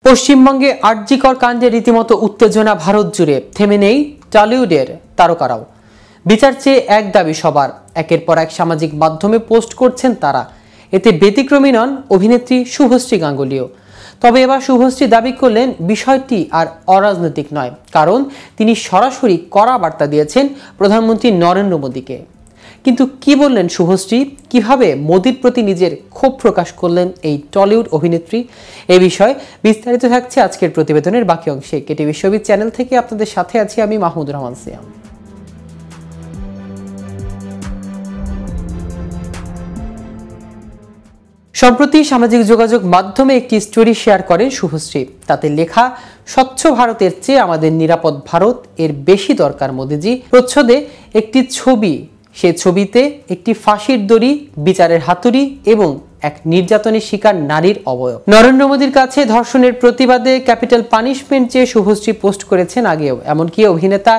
পশ্চিমবঙ্গে আরজিকর কাণ্ডে রীতিমতো উত্তেজনা ভারত জুড়ে, থেমে নেই টলিউডের তারকারাও। বিচার চেয়ে এক দাবি সবার, একের পর এক সামাজিক মাধ্যমে পোস্ট করছেন তারা। এতে ব্যতিক্রমী নন অভিনেত্রী শুভশ্রী গাঙ্গুলিও। তবে এবার শুভশ্রী দাবি করলেন বিষয়টি আর অরাজনৈতিক নয়, কারণ তিনি সরাসরি কড়া বার্তা দিয়েছেন প্রধানমন্ত্রী নরেন্দ্র মোদীকে। কিন্তু কি বললেন শুভশ্রী, কিভাবে মোদীর প্রতি নিজের ক্ষোভ প্রকাশ করলেন এই টলিউড অভিনেত্রী, এ বিষয়ে বিস্তারিত থাকছে আজকের প্রতিবেদনের বাকি অংশে। কেটিভি শোবিজ চ্যানেল থেকে আপনাদের সাথে আছি আমি মাহমুদুর রহমান সিয়াম। সম্প্রতি সামাজিক যোগাযোগ মাধ্যমে একটি স্টোরি শেয়ার করেন শুভশ্রী। তাতে লেখা, স্বচ্ছ ভারতের চেয়ে আমাদের নিরাপদ ভারত এর বেশি দরকার মোদিজি। প্রচ্ছদে একটি ছবি, সে ছবিতে একটি ফাঁসির দড়ি, বিচারের হাতুড়ি এবং এক নির্যাতনের শিকার নারীর অবয়ব। নরেন্দ্র মোদীর কাছে ধর্ষণের প্রতিবাদে ক্যাপিটাল পানিশমেন্ট চেয়ে শুভশ্রী পোস্ট করেছেন আগেও। এমনকি অভিনেতা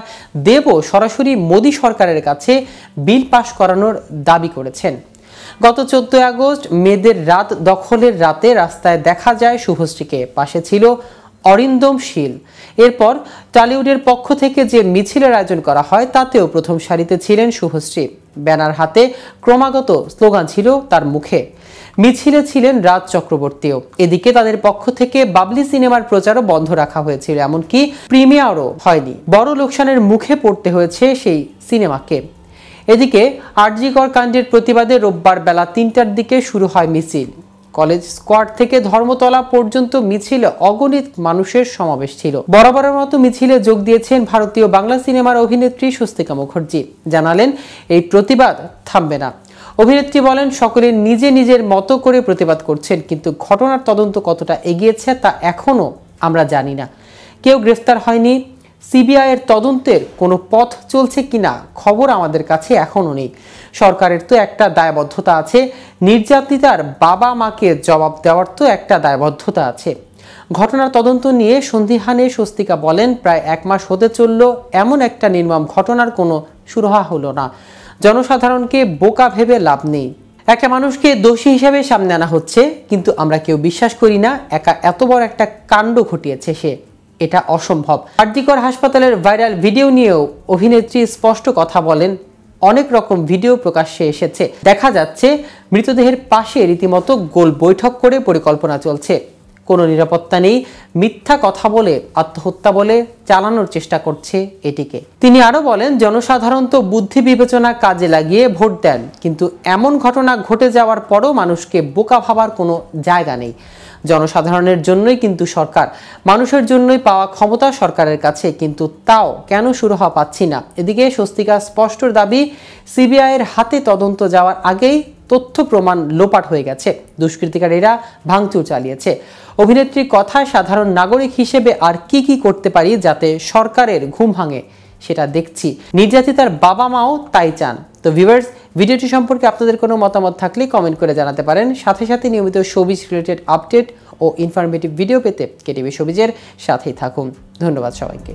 দেবও সরাসরি মোদী সরকারের কাছে বিল পাশ করানোর দাবি করেছেন। গত 14 আগস্ট মেয়েদের রাত দখলের রাতে রাস্তায় দেখা যায় শুভশ্রীকে, পাশে ছিল অরিন্দম শীল। এরপর টলিউডের পক্ষ থেকে যে মিছিলের আয়োজন করা হয় তাতেও প্রথম সারিতে ছিলেন শুভশ্রী। ব্যানার হাতে ক্রমাগত স্লোগান ছিল তার মুখে। মিছিলে ছিলেন রাজ চক্রবর্তীও। এদিকে তাদের পক্ষ থেকে বাবলি সিনেমার প্রচারও বন্ধ রাখা হয়েছিল, এমনকি প্রিমিয়ারও হয়নি। বড় লোকসানের মুখে পড়তে হয়েছে সেই সিনেমাকে। এদিকে আরজিকর কাণ্ডের প্রতিবাদে রোববার বেলা 3টার দিকে শুরু হয় মিছিল। কলেজ স্কোয়ার থেকে ধর্মতলা পর্যন্ত মিছিলে অগণিত মানুষের সমাবেশ ছিল। বরাবরের মতো মিছিলে যোগ দিয়েছেন ভারতীয় বাংলা সিনেমার অভিনেত্রী স্বস্তিকা মুখার্জি। জানালেন এই প্রতিবাদ থামবে না। অভিনেত্রী বলেন, সকলে নিজে নিজের মতো করে প্রতিবাদ করছেন, কিন্তু ঘটনার তদন্ত কতটা এগিয়েছে তা এখনো আমরা জানি না। কেউ গ্রেফতার হয়নি। সিবিআই এর তদন্তের কোনো পথ চলছে কিনা খবর আমাদের কাছে এখনো নেই। সরকারের তো একটা দায়বদ্ধতা আছে, নির্যাতিতার বাবা মাকে জবাব দেওয়ার তো একটা দায়বদ্ধতা আছে। ঘটনার তদন্ত নিয়ে সন্দিহানে স্বস্তিকা বলেন, প্রায় 1 মাস হতে চলল, এমন একটা নির্মম ঘটনার কোনো সুরাহা হলো না। জনসাধারণকে বোকা ভেবে লাভ নেই। একটা মানুষকে দোষী হিসাবে সামনে আনা হচ্ছে, কিন্তু আমরা কেউ বিশ্বাস করি না একা এত বড় একটা কাণ্ড ঘটিয়েছে সে। এটা অসম্ভব। আরজিকর হাসপাতালের ভাইরাল ভিডিও নিয়েও অভিনেত্রী স্পষ্ট কথা বলেন। অনেক রকম ভিডিও প্রকাশ্যে এসেছে, দেখা যাচ্ছে মৃতদেহের পাশে রীতিমতো গোল বৈঠক করে পরিকল্পনা চলছে। কোনো নিরাপত্তা নেই, মিথ্যা কথা বলে আত্মহত্যা বলে চালানোর চেষ্টা করছে এটিকে। তিনি আরো বলেন, জনসাধারণ তো বুদ্ধি বিবেচনা কাজে লাগিয়ে ভোট দেন, কিন্তু এমন ঘটনা ঘটে যাওয়ার পরও মানুষকে বোকা ভাবার কোনো জায়গা নেই। জনসাধারণের জন্যই কিন্তু সরকার, মানুষের জন্যই পাওয়া ক্ষমতা সরকারের কাছে, কিন্তু তাও কেন সুরাহা পাচ্ছি না। এদিকে স্বস্তিকা স্পষ্ট দাবি, সিবিআই এর হাতে তদন্ত যাওয়ার আগেই তথ্য প্রমাণ লোপাট হয়ে গেছে, দুষ্কৃতিকারীরা ভাঙচুর চালিয়েছে। অভিনেত্রীর কথায়, সাধারণ নাগরিক হিসেবে আর কি করতে পারি যাতে সরকারের ঘুম ভাঙে সেটা দেখছি। নির্যাতিতার বাবা মাও তাই চান। তো ভিউয়ার্স, ভিডিওটি সম্পর্কে আপনাদের কোনো মতামত থাকলে কমেন্ট করে জানাতে পারেন। সাথে সাথে নিয়মিত শোবিজ রিলেটেড আপডেট ও ইনফরমেটিভ ভিডিও পেতে কেটিভি শোবিজের সাথেই থাকুন। ধন্যবাদ সবাইকে।